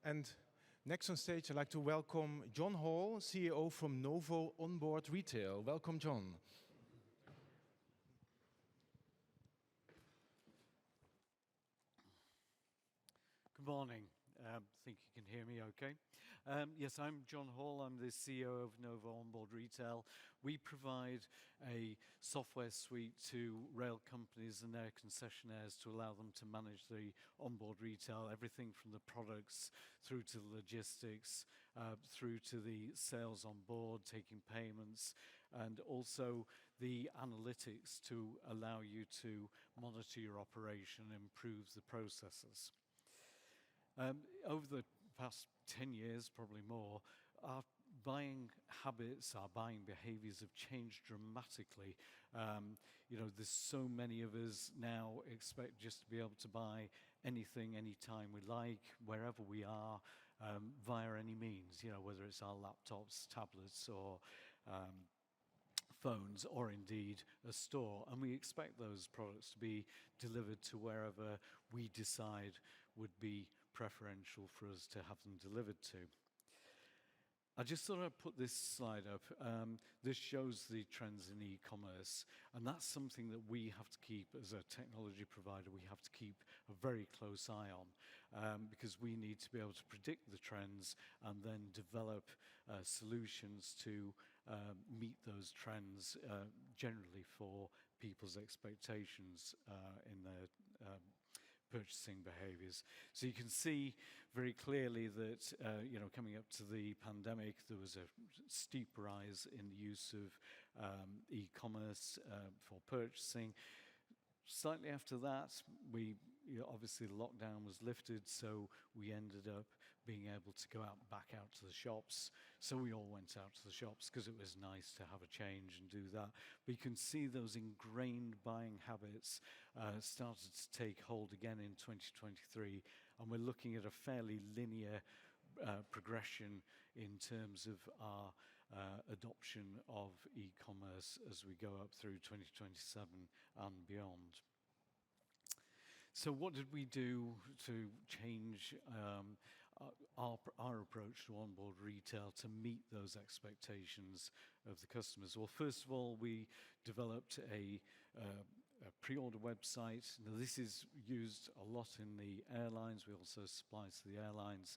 And next on stage, I'd like to welcome Jon Hall, CEO from Novo Onboard Retail. Welcome, Jon. Good morning. I think you can hear me okay. Yes, I'm Jon Hall. I'm the CEO of Novo Onboard Retail. We provide a software suite to rail companies and their concessionaires to allow them to manage the onboard retail, everything from the products through to the logistics, through to the sales on board, taking payments, and also the analytics to allow you to monitor your operation and improve the processes. Over the past 10 years, probably more, our buying habits, our buying behaviors have changed dramatically. There's so many of us now expect just to be able to buy anything, anytime we like, wherever we are, via any means, whether it's our laptops, tablets, or phones, or indeed a store. And we expect those products to be delivered to wherever we decide would be preferential for us to have them delivered to. I just thought I'd put this slide up. This shows the trends in e-commerce, and that's something that we have to keep as a technology provider. We have to keep a very close eye on because we need to be able to predict the trends and then develop solutions to meet those trends generally for people's expectations in their purchasing behaviors. So you can see very clearly that, coming up to the pandemic, there was a steep rise in the use of e-commerce for purchasing. Slightly after that, obviously the lockdown was lifted, so we ended up being able to go back out to the shops. So we all went out to the shops because it was nice to have a change and do that. But you can see those ingrained buying habits started to take hold again in 2023, and we're looking at a fairly linear progression in terms of our adoption of e-commerce as we go up through 2027 and beyond. So what did we do to change our approach to onboard retail to meet those expectations of the customers? Well, first of all, we developed a pre-order website. Now, this is used a lot in the airlines. We also supply to the airlines.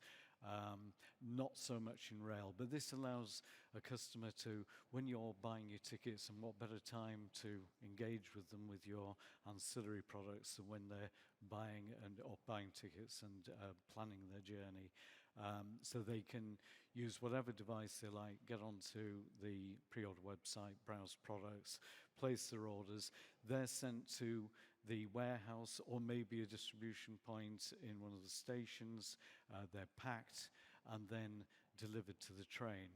Not so much in rail, but this allows a customer to, when you're buying your tickets, and what better time to engage with them with your ancillary products than when they're buying tickets and planning their journey. So they can use whatever device they like, get onto the pre-order website, browse products, place their orders. They're sent to the warehouse or maybe a distribution point in one of the stations. They're packed and then delivered to the train.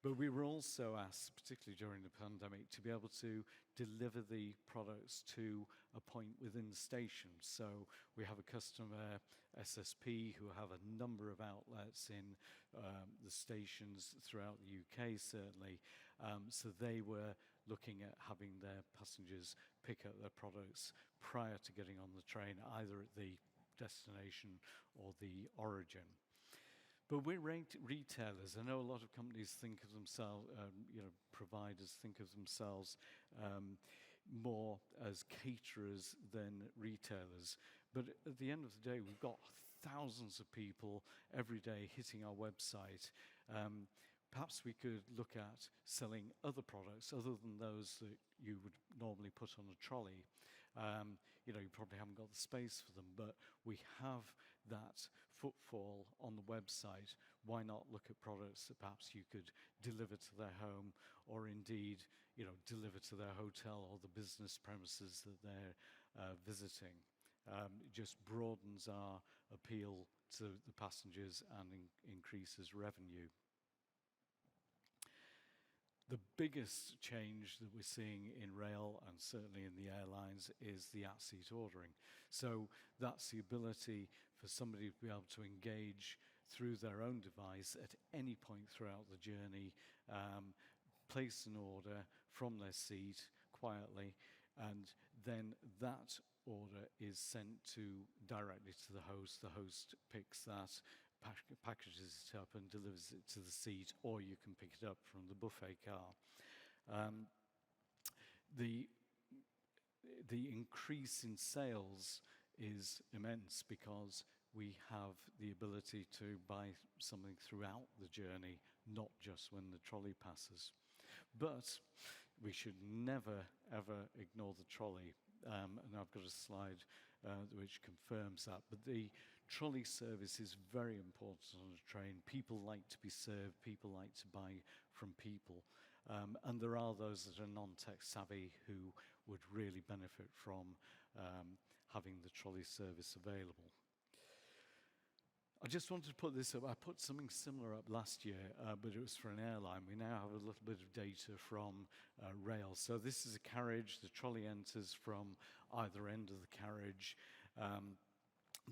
But we were also asked, particularly during the pandemic, to be able to deliver the products to a point within the station. So we have a customer, SSP, who have a number of outlets in the stations throughout the UK, certainly. So they were looking at having their passengers pick up their products prior to getting on the train, either at the destination or the origin. But we're retailers. I know a lot of companies think of themselves, providers think of themselves more as caterers than retailers. But at the end of the day, we've got thousands of people every day hitting our website. Perhaps we could look at selling other products other than those that you would normally put on a trolley. You probably haven't got the space for them, but we have that footfall on the website. Why not look at products that perhaps you could deliver to their home, or indeed, deliver to their hotel or the business premises that they're visiting? It just broadens our appeal to the passengers and increases revenue. The biggest change that we're seeing in rail, and certainly in the airlines, is the at-seat ordering. So that's the ability for somebody to be able to engage through their own device at any point throughout the journey, place an order from their seat quietly, and then that order is sent directly to the host. The host picks that packages it up and delivers it to the seat, or you can pick it up from the buffet car. Um, the increase in sales is immense because we have the ability to buy something throughout the journey, not just when the trolley passes. But we should never, ever ignore the trolley. And I've got a slide which confirms that. But the trolley service is very important on a train. People like to be served. People like to buy from people. And there are those that are non-tech savvy who would really benefit from having the trolley service available. I just wanted to put this up. I put something similar up last year, but it was for an airline. We now have a little bit of data from rail. So this is a carriage. The trolley enters from either end of the carriage.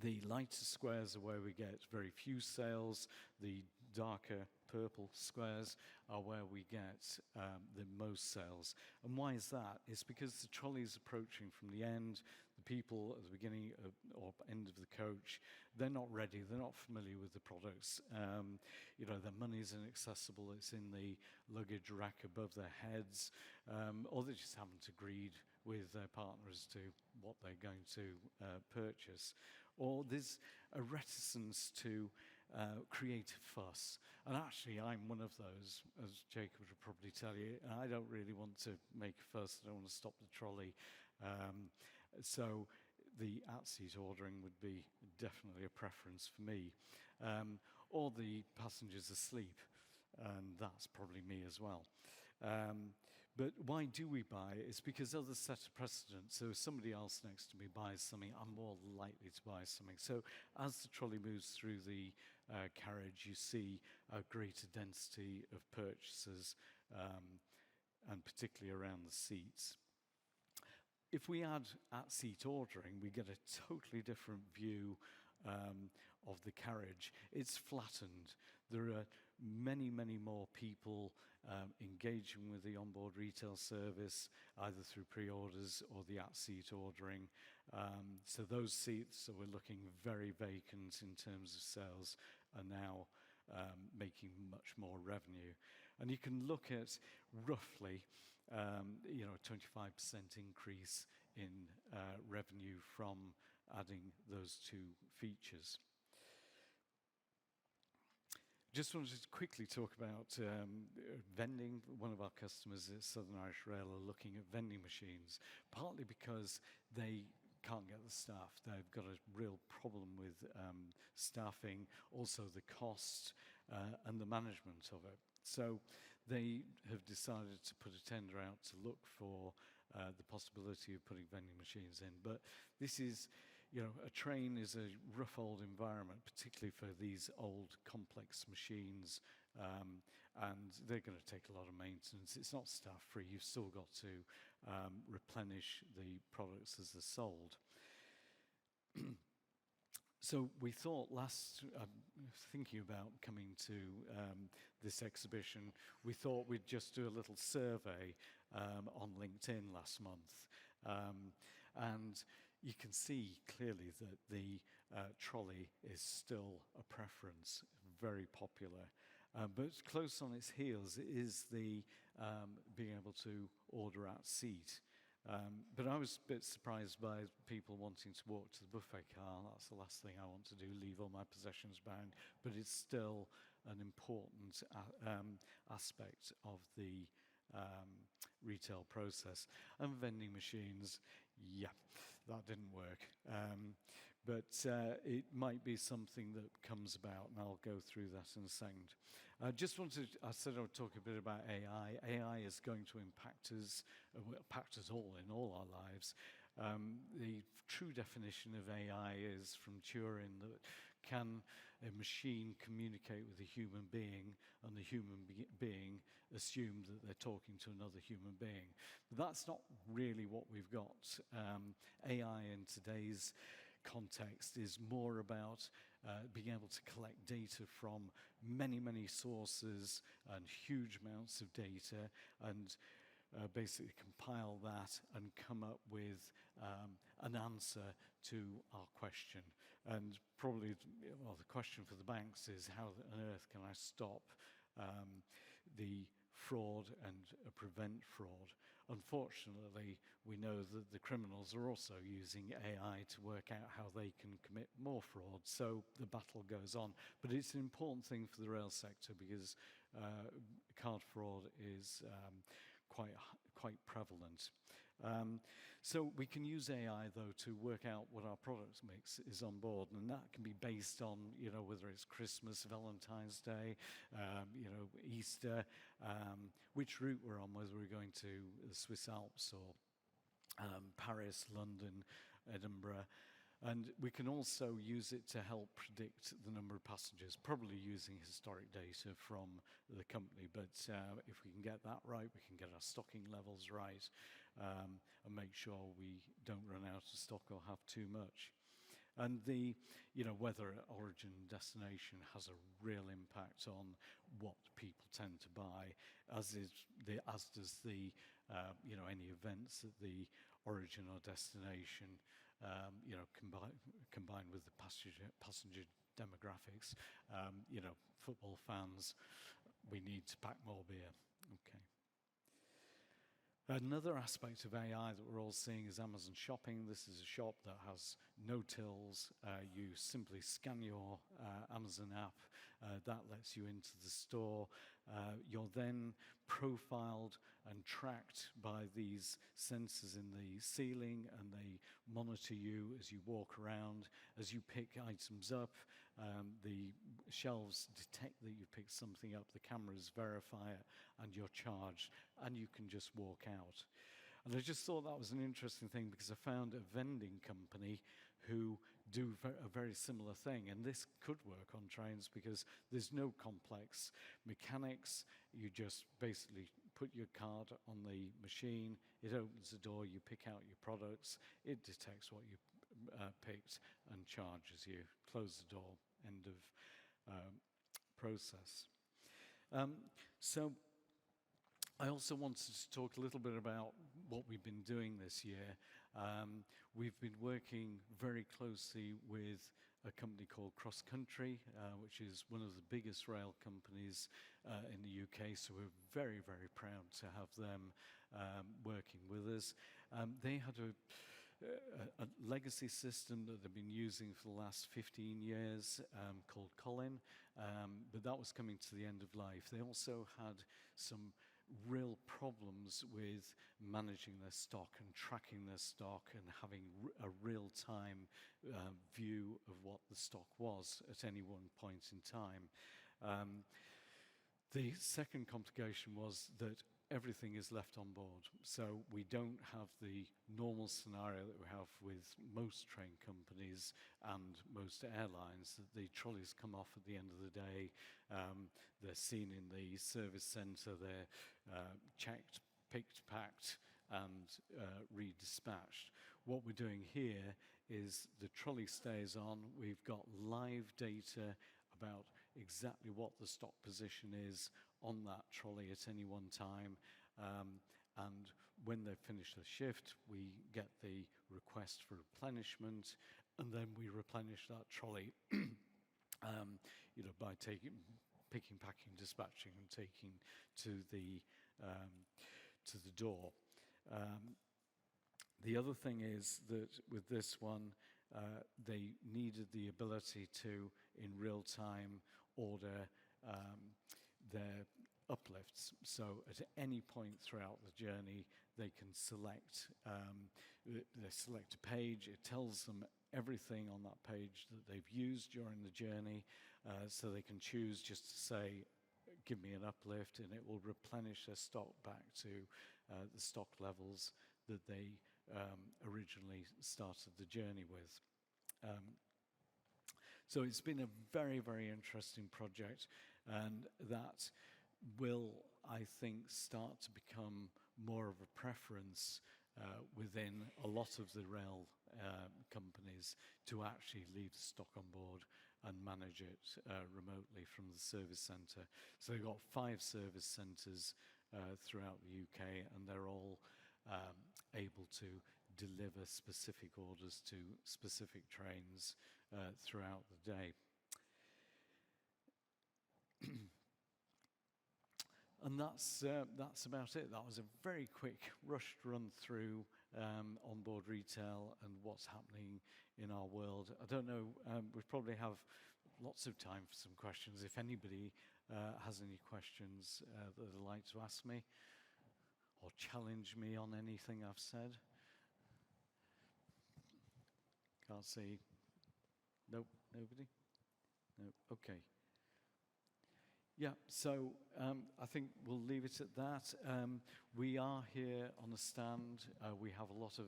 The lighter squares are where we get very few sales. The darker purple squares are where we get the most sales. And why is that? It's because the trolley is approaching from the end. The people at the beginning or end of the coach, they're not ready. They're not familiar with the products. Their money's inaccessible. It's in the luggage rack above their heads, or they just haven't agreed with their partner as to what they're going to purchase. Or there's a reticence to create a fuss. And actually, I'm one of those, as Jacob would probably tell you. I don't really want to make a fuss. I don't want to stop the trolley. So the at-seat ordering would be definitely a preference for me. Or the passengers asleep, and that's probably me as well. But why do we buy? It's because others set a precedent. So if somebody else next to me buys something, I'm more likely to buy something. So as the trolley moves through the carriage, you see a greater density of purchases, and particularly around the seats. If we add at-seat ordering, we get a totally different view of the carriage. It's flattened. There are many, many more people engaging with the onboard retail service, either through pre-orders or the at-seat ordering. So those seats that were looking very vacant in terms of sales are now making much more revenue. And you can look at roughly a 25% increase in revenue from adding those two features. Just wanted to quickly talk about vending. One of our customers at Southern Irish Rail are looking at vending machines, partly because they can't get the staff. They've got a real problem with staffing, also the cost and the management of it. So they have decided to put a tender out to look for the possibility of putting vending machines in. But this is, a train is a rough old environment, particularly for these old complex machines, and they're going to take a lot of maintenance. It's not staff free. You've still got to replenish the products as they're sold. So we thought thinking about coming to this exhibition, we thought we'd just do a little survey on LinkedIn last month. And you can see clearly that the trolley is still a preference, very popular. But close on its heels is the being able to order at seat. But I was a bit surprised by people wanting to walk to the buffet car. That's the last thing I want to do, leave all my possessions behind. But it's still an important aspect of the retail process. And vending machines, yeah, that didn't work. But it might be something that comes about, and I'll go through that in a second. I said I would talk a bit about AI. AI is going to impact us all in all our lives. The true definition of AI is from Turing that can a machine communicate with a human being and the human being assume that they're talking to another human being. But that's not really what we've got. AI in today's context is more about being able to collect data from many, many sources and huge amounts of data and basically compile that and come up with an answer to our question. And probably, well, the question for the banks is how on earth can I stop the fraud and prevent fraud? Unfortunately, we know that the criminals are also using AI to work out how they can commit more fraud. So the battle goes on. But it's an important thing for the rail sector because card fraud is quite prevalent. So we can use AI, though, to work out what our product mix is on board, and that can be based on, whether it's Christmas, Valentine's Day, Easter, which route we're on, whether we're going to the Swiss Alps or Paris, London, Edinburgh. And we can also use it to help predict the number of passengers, probably using historic data from the company. But if we can get that right, we can get our stocking levels right, and make sure we don't run out of stock or have too much. And the, whether origin and destination has a real impact on what people tend to buy, as does the, any events at the origin or destination. Combined with the passenger demographics, football fans, we need to pack more beer. Okay. Another aspect of AI that we're all seeing is Amazon Shopping. This is a shop that has no tills. You simply scan your Amazon app. That lets you into the store. You're then profiled and tracked by these sensors in the ceiling, and they monitor you as you walk around. As you pick items up, the shelves detect that you picked something up, the cameras verify it, and you're charged, and you can just walk out. And I just thought that was an interesting thing because I found a vending company who do a very similar thing, and this could work on trains because there's no complex mechanics. You just basically put your card on the machine, it opens the door, you pick out your products, it detects what you picked and charges you. Close the door, end of process. So I also wanted to talk a little bit about what we've been doing this year. We've been working very closely with a company called Cross Country, which is one of the biggest rail companies in the UK, so we're very, very proud to have them working with us. They had a legacy system that they've been using for the last 15 years called Colin, but that was coming to the end of life. They also had some real problems with managing their stock and tracking their stock and having a real-time view of what the stock was at any one point in time. The second complication was that everything is left on board. So we don't have the normal scenario that we have with most train companies and most airlines, that the trolleys come off at the end of the day, they're seen in the service centre, they're checked, picked, packed, and redispatched. What we're doing here is the trolley stays on, we've got live data about exactly what the stock position is on that trolley at any one time, and when they've finished the shift, we get the request for replenishment, and then we replenish that trolley by picking, packing, dispatching, and taking to the door. The other thing is that with this one, they needed the ability to, in real time, order their uplifts. So at any point throughout the journey, they can select, they select a page, it tells them everything on that page that they've used during the journey, so they can choose just to say, give me an uplift, and it will replenish their stock back to the stock levels that they originally started the journey with. So it's been a very, very interesting project, and that will, I think, start to become more of a preference within a lot of the rail companies to actually leave the stock on board and manage it remotely from the service centre. So they've got 5 service centres throughout the UK, and they're all able to deliver specific orders to specific trains throughout the day. And that's about it. That was a very quick, rushed run through onboard retail and what's happening in our world. I don't know, we probably have lots of time for some questions. If anybody has any questions that they'd like to ask me or challenge me on anything I've said. Can't see. Nope, nobody? No, okay. Yeah, so I think we'll leave it at that. We are here on a stand. We have a lot of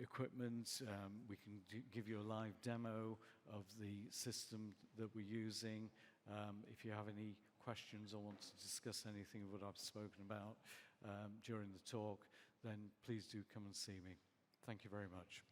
equipment. We can give you a live demo of the system that we're using. If you have any questions or want to discuss anything of what I've spoken about during the talk, then please do come and see me. Thank you very much.